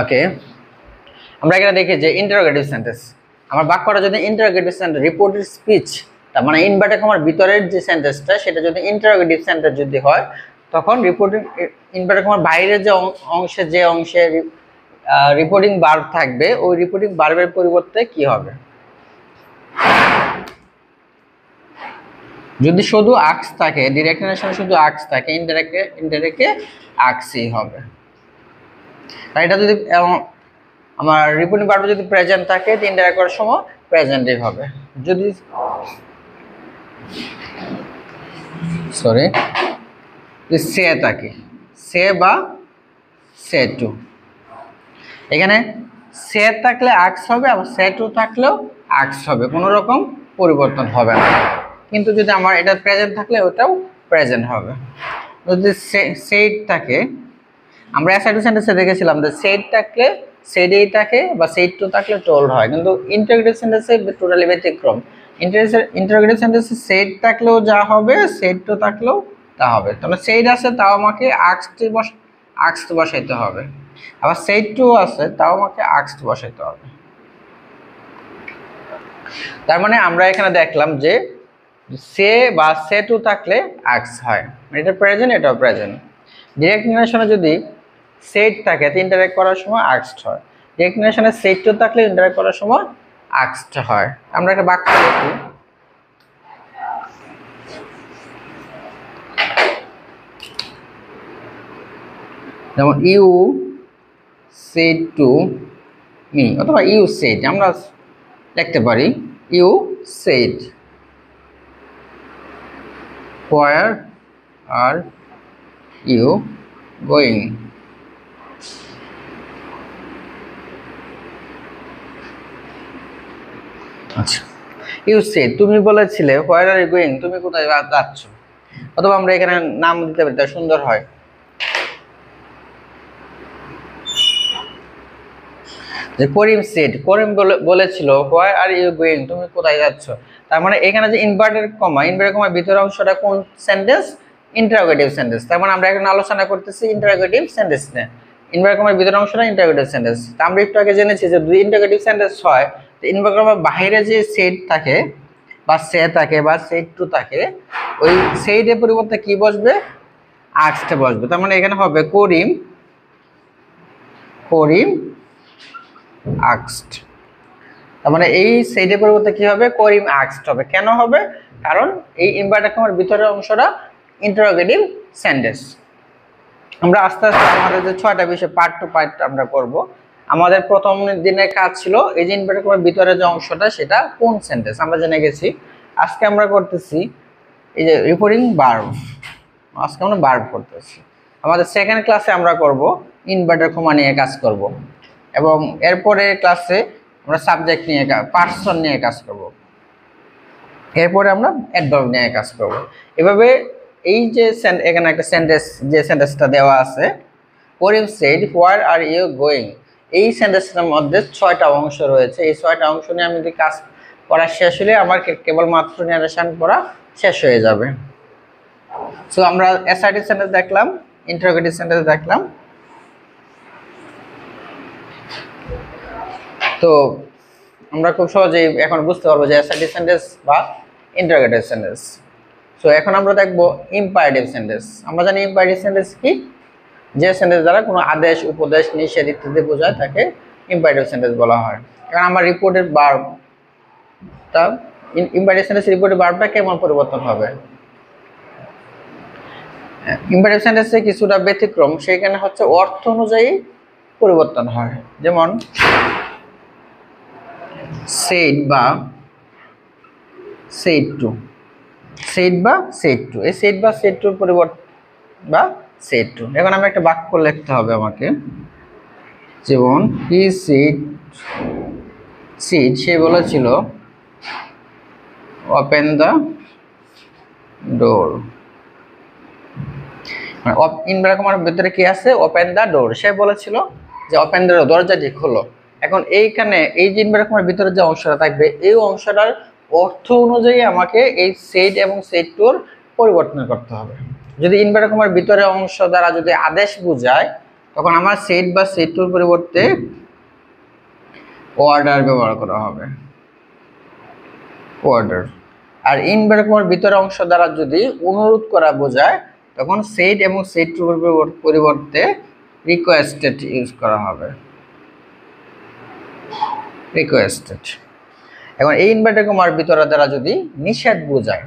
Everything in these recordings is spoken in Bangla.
ওকে, আমরা এখানে দেখি যে ইন্টারোগেটিভ সেন্টেন্স, আমার বাক্যটা যদি ইন্টারোগেটিভ সেন্টেন্স রিপোর্টেড স্পিচ, তার মানে ইনভার্টেড কমার ভিতরের যে সেন্টেন্সটা সেটা যদি ইন্টারোগেটিভ সেন্টেন্স যদি হয়, তখন রিপোর্টিং ইনভার্টেড কমার বাইরের যে অংশে রিপোর্টিং ভার্ব থাকবে, ওই রিপোর্টিং ভার্বের পরিবর্তে কি হবে? যদি শুধু আক্স থাকে, ডিরেক্ট নেশনে শুধু আক্স থাকে, ইনডাইরেক্টে আক্সই হবে। আর এটা যদি আমার রিপোর্টিং ভার্ব যদি প্রেজেন্ট থাকে, ইনডাইরেক্ট করার সময় প্রেজেন্টই হবে। যদি সে থাকে, সে বা সে টু, এখানে সে থাকলে আক্স হবে, আবার সে টু থাকলেও আক্স হবে, কোনো রকম পরিবর্তন হবে না। কিন্তু যদি আমার এটা প্রেজেন্ট থাকলে ওটাও প্রেজেন্ট হবে। যদি সেট থাকে, আমরা অ্যাসার্টিভ সেন্টেন্সে দেখেছিলাম যে সেট থাকলে সেডেই থাকে, বা সেট টু থাকলে টোল্ড হয়, কিন্তু ইন্টারোগেটিভ সেন্টেন্সে টোটালি ব্যতিক্রম। ইন্টারোগেটিভ সেন্টেন্সে সেট থাকলেও যা হবে, সেট টু থাকলেও তা হবে। তাহলে সেট আছে, তাও আমাকে আক্স বসাইতে হবে, আবার সেট টু আছে, তাও আমাকে আক্স বসাইতে হবে। তার মানে আমরা এখানে দেখলাম যে সে বা সে টু থাকলে আক্স হয়, এটা প্রেজেন্ট, এটাও প্রেজেন্ট। ডিরেক্ট নেশনে যদি সেট থাকে, ইন্টারেক্ট করার সময় আক্সড হয়। ডিরেক্ট নেশনে সেট টু থাকলে ইন্টারেক্ট করার সময় আক্সড হয়। আমরা একটা বাক্য দেখি, যেমন ইউ সেড টু মি, অথবা ইউ সেড, আমরা লিখতে পারি you said where are you going? আচ্ছা, ইউ সেড, তুমি বলেছিলে where are you going, তুমি কোথায় যাচ্ছ। অথবা আমরা এখানে নাম দিতে পারি, তা সুন্দর হয়। যে করিম সেড, করিম বলেছিল where are you going, তুমি কোথায় যাচ্ছ। তার মানে এখানে যে ইনভার্টেড কমার ভিতরের অংশটা কোন সেন্টেন্স? Interrogative sentence. তার মানে আমরা এখন আলোচনা করতেছি ইন্টারোগেটিভ সেন্টেন্স নিয়ে। ইনভার্টেড কমার ভিতরের অংশটা ইন্টারোগেটিভ সেন্টেন্স। তা আমরা একটু আগে জেনেছি যে দুই ইন্টারোগেটিভ সেন্টেন্স হয়, তো ইনভার্টেড কমার বাইরে যে সেট থাকে, বা সে থাকে, বা সেট টু থাকে, ওই সেইটের পরিবর্তে কি বসবে? আক্সড বসবে। তার মানে এখানে হবে করিম আক্সড। তার মানে এই সেইটের পরিবর্তে কি হবে? করিম আক্সড হবে। কেন হবে? কারণ এই ইনভার্টেড কমার ভিতরের অংশটা ইন্টারোগেটিভ সেন্টেন্স। আমরা আস্তে আস্তে আমাদের যে 6টা বিষয় পার্ট টু পার্ট আমরা করব। আমাদের প্রথম দিনের কাজ ছিল এই যে ইনভার্টেড কমার ভিতরের যে অংশটা সেটা কোন সেন্টেন্স আমরা জেনে গেছি। আজকে আমরা করতেছি এই যে রিপোর্টিং ভার্ব, আজকে আমরা ভার্ব করতেছি। আমাদের সেকেন্ড ক্লাসে আমরা করব ইনভার্টেড কমা নিয়ে কাজ করব, এবং এরপরে ক্লাসে আমরা সাবজেক্ট নিয়ে পার্সন নিয়ে কাজ করব, এরপরে আমরা অ্যাডভার্ব নিয়ে কাজ করব। এভাবে এই যে এখানে একটা সেন্টেন্স, যে সেন্টেন্সটা দেওয়া আছে Karim said where are you going, এই সেন্টেন্সটার মধ্যে 6টা অংশ রয়েছে। এই 6টা অংশ নিয়ে আমি যদি কাজ করা শেষ হলে আমার কেবলমাত্র ন্যারেশন পড়া শেষ হয়ে যাবে। সো আমরা অ্যাসার্টিভ সেন্টেন্স দেখলাম, ইন্টারোগেটিভ সেন্টেন্স দেখলাম। তো আমরা খুব সহজেই এখন বুঝতে পারবো যে অ্যাসার্টিভ সেন্টেন্স বা ইন্টারোগেটিভ সেন্টেন্স। সো এখন আমরা দেখবো ইম্পারেটিভ সেন্টেন্স। আমরা জানি ইম্পারেটিভ সেন্টেন্স কি? যে সেন্টেন্স দ্বারা কোনো আদেশ, উপদেশ, নিষেধ ইত্যাদি বোঝায় তাকে ইম্পারেটিভ সেন্টেন্স বলা হয়। এখন আমার রিপোর্টেড ভার্বটা, ইম্পারেটিভ সেন্টেন্স রিপোর্টেড ভার্বটা কেমন পরিবর্তন হবে? ইম্পারেটিভ সেন্টেন্সে কিছুটা ব্যতিক্রম, সেখানে হচ্ছে অর্থ অনুযায়ী পরিবর্তন হয়। যেমন সেড বা সেড টু, সেড বা সেড টু, এই সেড বা সেড টুর পরিবর্তন বা সেড টু। এখন আমি একটা বাক্য লিখতে হবে আমাকে, যেমন হি সেড, সে বলেছিল ওপেন দ্য ডোর। ইনভার্টেড কমার ভিতরে কি আছে? Open the door. সে বলেছিল যে ওপেন দ্য ডোর, দরজাটি খোলো। এখন এইখানে এই যে ইনভার্টেড কমার ভিতরে যে অংশটা থাকবে, এই অংশটার অর্থ অনুযায়ী আমাকে এই সেড এবং সেড টুর পরিবর্তন করতে হবে। যদি ইনভার্টেড কমার ভিতরে অংশ দ্বারা যদি আদেশ বোঝায়, তখন আমার সেট বা সেট টুর পরিবর্তে অর্ডার ব্যবহার করা হবে, অর্ডার। আর ইনভার্টেড কমার ভিতরের অংশ দ্বারা যদি অনুরোধ করা বোঝায় তখন সেট এবং সেট টুর পরিবর্তে রিকোয়েস্টেড ইউজ করা হবে, রিকোয়েস্টেড। এখন এই ইনভার্টেড কমার ভিতরে দ্বারা যদি নিষেধ বোঝায়,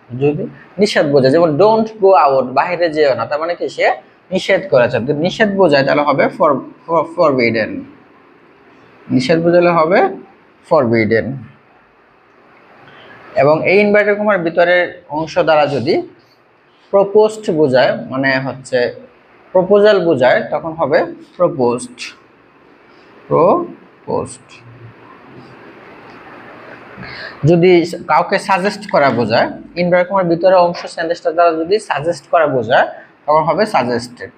যদি নিষেধ বোঝায় যেমন ডোন্ট গো আউট, বাইরে যেও না, তার মানে কি সে নিষেধ করেছে, যদি নিষেধ বোঝায় তাহলে হবে ফরবিডেন, নিষেধ বোঝালে হবে ফরবিডেন। এবং এই ইনভার্টেড কমার ভিতরের অংশ দ্বারা যদি প্রপোজড বোঝায়, মানে হচ্ছে প্রপোজাল বোঝায়, তখন হবে প্রপোজড, প্রপোজড। যদি কাউকে সাজেস্ট করা বোঝায়, ইনভার্টেড কমার ভিতরের অংশ সেন্টেন্সটা দ্বারা যদি সাজেস্ট করা বোঝায় তখন হবে সাজেস্টেড,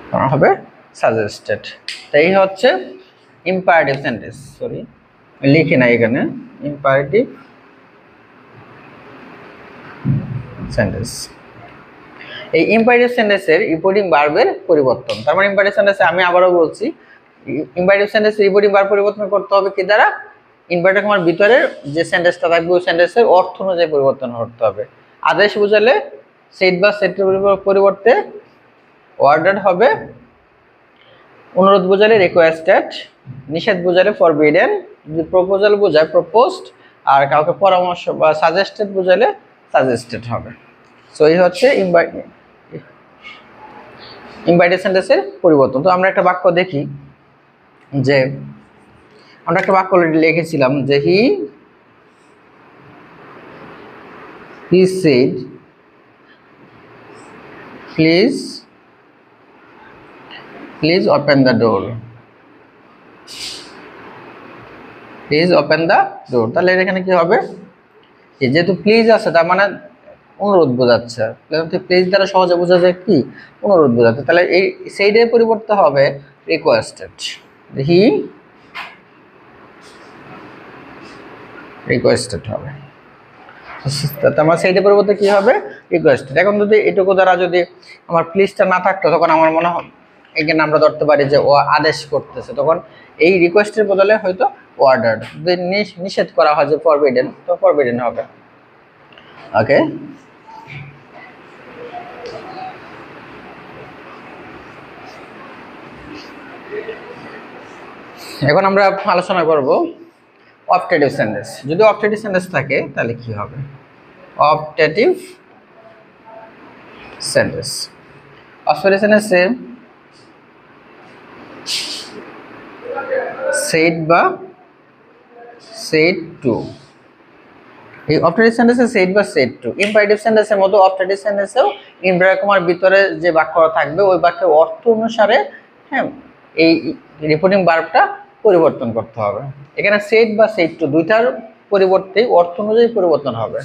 তখন হবে সাজেস্টেড। তো এই হচ্ছে ইম্পারেটিভ সেন্টেন্স, সরি লিখি না এখানে, ইম্পারেটিভ সেন্টেন্স। এই ইম্পারেটিভ সেন্টেন্সের রিপোর্টিং ভার্বের পরিবর্তন, তার মানে ইম্পারেটিভ সেন্টেন্সে আমি আবারও বলছি, ইম্পারেটিভ সেন্টেন্সের রিপোর্টিং ভার্ব পরিবর্তন করতে হবে কি দ্বারা, ইনভার্টেড কমার ভিতরের যে সেন্টেন্সটা থাকবে ওই সেন্টেন্সের অর্থ অনুযায়ী পরিবর্তন করতে হবে। আদেশ বোঝালে সেট বা সেটের পরিবর্তে অর্ডার্ড হবে, অনুরোধ বোঝালে রিকোয়েস্টেড, নিষেধ বোঝালে ফরবিডেন, যদি প্রপোজাল বোঝায় প্রপোজড, আর কাউকে পরামর্শ বা সাজেস্টেড বোঝালে সাজেস্টেড হবে। সো এই হচ্ছে ইম্পারেটিভ সেন্টেন্সের পরিবর্তন। তো আমরা একটা বাক্য দেখি, যে আমরা একটা বাক্য লিখেছিলাম যে he said please open the door, please open the door. তাহলে এখানে কি হবে, যেহেতু প্লিজ আছে তার মানে অনুরোধ বোঝাচ্ছে, প্লিজ দ্বারা সহজে বোঝা যায় কি অনুরোধ বোঝাচ্ছে, তাহলে এই সেইডের পরিবর্তে হবে রিকোয়েস্টেড, হি রিকোয়েস্টেড হবে। আমার সেইডের পরিবর্তে কি হবে রিকোয়েস্টেড। এখন যদি এটুকু দ্বারা যদি আমার প্লিজটা না থাকতো তখন আমার মনে হয় এখানে আমরা ধরতে পারি যে ও আদেশ করতেছে, তখন এই রিকোয়েস্টের বদলে হয়তো অর্ডার। যদি নিষেধ করা হয় যে ফরবিডেন, তো ফরবিডেন হবে। ওকে, এখন আমরা আলোচনা করব অপটেটিভ সেন্টেন্স। যদি অপটেটিভ সেন্টেন্স থাকে তাহলে কি হবে, অপটেটিভ সেন্টেন্স। অপটেটিভ সেন্টেন্সে সেড বা সেড টু, এই অপটেটিভ সেন্টেন্সে সেড বা সেড টু। ইম্পারেটিভ সেন্টেন্সের মতো অপটেটিভ সেন্টেন্সেও ইনভার্টেড কমার ভিতরে যে বাক্যটা থাকবে ওই বাক্যের অর্থ অনুসারে হ্যাঁ এই রিপোর্টিং ভার্বটা পরিবর্তন করতে হবে। এখানে সেড বা সেড টু দুইটার পরিবর্তে অর্থ অনুযায়ী পরিবর্তন হবে।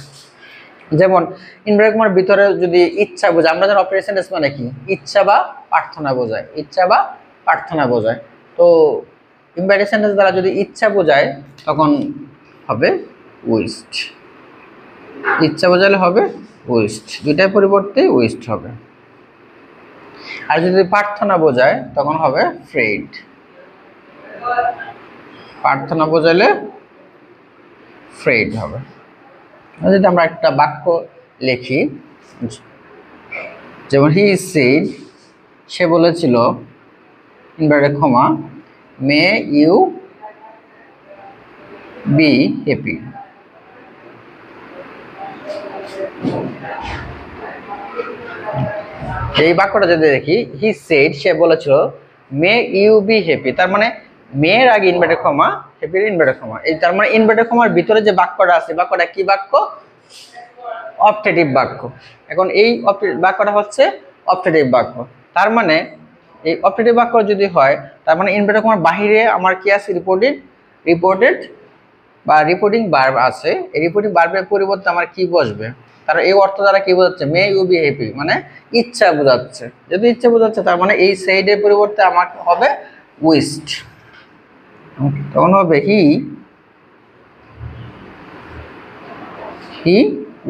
যেমন ইনভার্টেড কমার ভিতরে যদি ইচ্ছা বোঝায়, আমরা জানি অপটেটিভ সেন্টেন্স মানে কি, ইচ্ছা বা প্রার্থনা বোঝায়, ইচ্ছা বা প্রার্থনা বোঝায়। তো ইম্পারেটিভ সেন্টেন্স দ্বারা যদি ইচ্ছা বোঝায় তখন হবে উইশড, ইচ্ছা বোঝালে হবে উইশড, দুইটার পরিবর্তে উইশড হবে। আর যদি প্রার্থনা বোঝায় তখন হবে ফ্রেড, প্রার্থনা বোঝালে ফ্রেড হবে। যদি আমরা একটা বাক্য লিখি, যেমন হি সেড, সে বলেছিল inverted comma may you be happy. এই বাক্যটা যদি দেখি, হি সেড সে বলেছিল মে ইউ বি হ্যাপি, তার মানে মেয়ের আগে ইনভার্টেড কমা, হ্যাপির ইনভার্টেড কমা, এই তার মানে ইনভার্টেড কমার ভিতরে যে বাক্যটা আছে বাক্যটা কি বাক্য, অপটেটিভ বাক্য। এখন এই বাক্যটা হচ্ছে অপটেটিভ বাক্য, তার মানে এই অপটেটিভ বাক্য যদি হয় তার মানে ইনভার্টেড কমার বাহিরে আমার কি আছে, রিপোর্টেড বা রিপোর্টিং ভার্ব আছে। এই রিপোর্টিং ভার্বের পরিবর্তে আমার কি বসবে, তার এই অর্থ দ্বারা কি বোঝাচ্ছে, মে ইউ বি হ্যাপি মানে ইচ্ছা বোঝাচ্ছে। যদি ইচ্ছা বোঝাচ্ছে তার মানে এই সেইডের পরিবর্তে আমার হবে উইশড, তখন হবে হি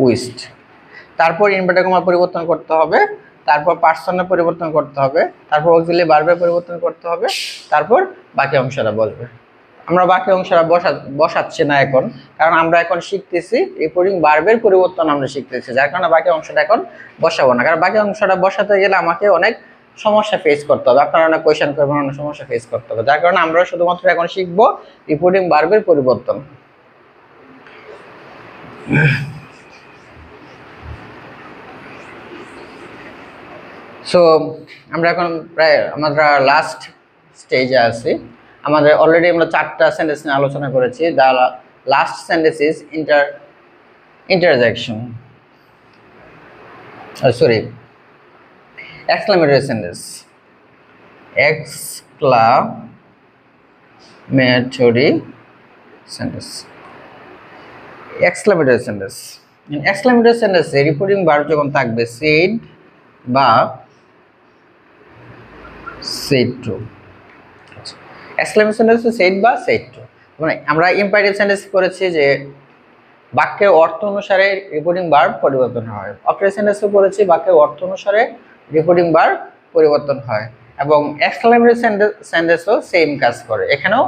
উইশড। তারপর ইনভার্টেড কমা পরিবর্তন করতে হবে তারপর পার্সনে পরিবর্তন করতে হবে, তারপর অক্সিলারি ভার্বে পরিবর্তন করতে হবে, তারপর বাকি অংশটা বলবে। আমরা বাকি অংশটা বসাচ্ছি না এখন, কারণ আমরা এখন শিখতেছি রিপোর্টিং ভার্বের পরিবর্তন আমরা শিখতেছি, যার কারণে বাকি অংশটা এখন বসাবো না। কারণ বাকি অংশটা বসাতে গেলে আমাকে অনেক সমস্যা ফেস করতে হবে, আপনারা অনেক কোয়েশ্চেন করবেন, অনেক সমস্যা ফেস করতে হবে, যার কারণে আমরা শুধুমাত্র এখন শিখবো রিপোর্টিং ভার্বের পরিবর্তন। সো আমরা এখন প্রায় আমরা লাস্ট স্টেজে আছি। আমাদের অলরেডি আমরা 4টা সেন্টেন্স নিয়ে আলোচনা করেছি। The last sentence is interjection, sorry, exclamatory sentence. Exclamatory sentence, exclamatory sentence. Exclamatory সেন্টেন্সে রিপোর্টিং ভার্ব যখন থাকবে সেড বা said to, exclamation sentence said বা said to, মানে আমরা ইম্পারেটিভ সেন্টেন্স করেছি যে বাক্যের অর্থ অনুসারে রিপোর্টিং ভার্ব পরিবর্তন হয়। অপারেটিভ সেন্টেন্সও করেছি বাক্যের অর্থ অনুসারে রিপোর্টিং ভার্ব পরিবর্তন হয়, এবং এক্সক্লেমেটরি সেন্টেন্সও সেম কাজ করে। এখানেও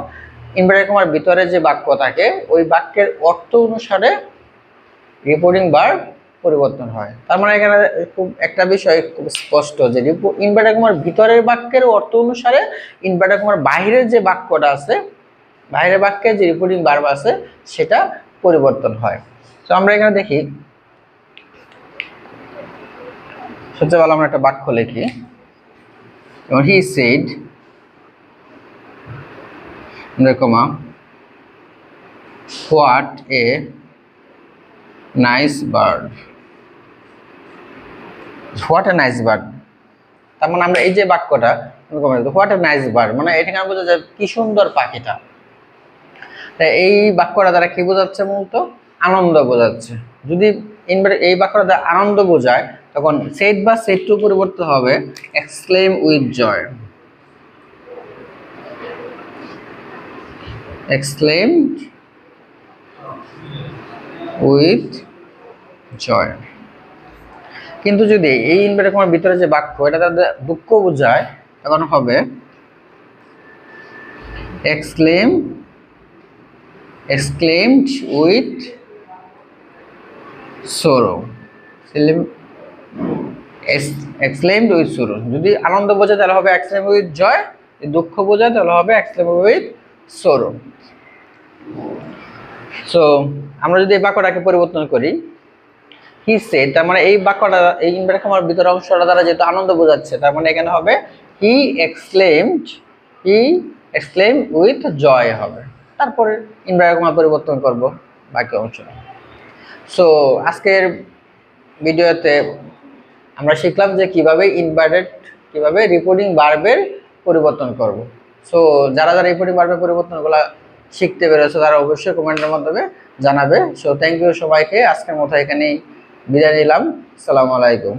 ইনভার্টেড কমার ভিতরে যে বাক্য থাকে ওই বাক্যের অর্থ অনুসারে রিপোর্টিং ভার্ব পরিবর্তন হয়। তার মানে এখানে খুব একটা বিষয় খুব স্পষ্ট যে ইনভার্টেড কমার ভিতরের বাক্যের অর্থ অনুসারে ইনভার্টেড কমার বাইরের যে বাক্যটা আছে, বাইরের বাক্যের যে রিপোর্টিং ভার্ব আছে সেটা পরিবর্তন হয়। তো আমরা এখানে দেখি, সবচেয়ে ভালো আমরা একটা বাক্য লিখি। He said, comma, what a nice bird, what a nice bird. তার মানে আমরা এই যে বাক্যটা হোয়াট এ নাইস বার্ড, মানে এখানে বোঝা যায় কি সুন্দর পাখিটা। এই বাক্যটা দ্বারা কি বোঝাচ্ছে? মূলত আনন্দ বোঝাচ্ছে। যদি এই বাক্যটা দ্বারা আনন্দ বোঝায় তখন সেড বা সেড টু পরিবর্তন হবে exclaim with joy, exclaim with joy. কিন্তু যদি এই ইনভার্টেড কমার ভিতরে যে বাক্য এটা তাদের দুঃখ বোঝায় তখন হবে exclaimed with sorrow, exclaimed with sorrow। যদি আনন্দ বোঝায় তাহলে হবে exclaimed with joy, দুঃখ বোঝায় তাহলে হবে exclaimed with sorrow। সো আমরা যদি এই বাক্যটাকে পরিবর্তন করি হি সেড, তার মানে এই বাক্যটা এই ইনভার্টেড কমার ভিতরে অংশটা দ্বারা যেহেতু আনন্দ বোঝাচ্ছে তার মানে এখানে হবে হি এক্সক্লেমড উইথ জয় হবে। তারপরে ইনভার্টেড কমা পরিবর্তন করব বাকি অংশটা। সো আজকের ভিডিওতে আমরা শিখলাম যে কিভাবে রিপোর্টিং ভার্বের পরিবর্তন করব। সো যারা রিপোর্টিং ভার্বের পরিবর্তনগুলো শিখতে পেরেছে তারা অবশ্যই কমেন্টের মাধ্যমে জানাবে। সো থ্যাংক ইউ সবাইকে, আজকের মতো এখানেই বিদায় নিলাম। আসসালামু আলাইকুম।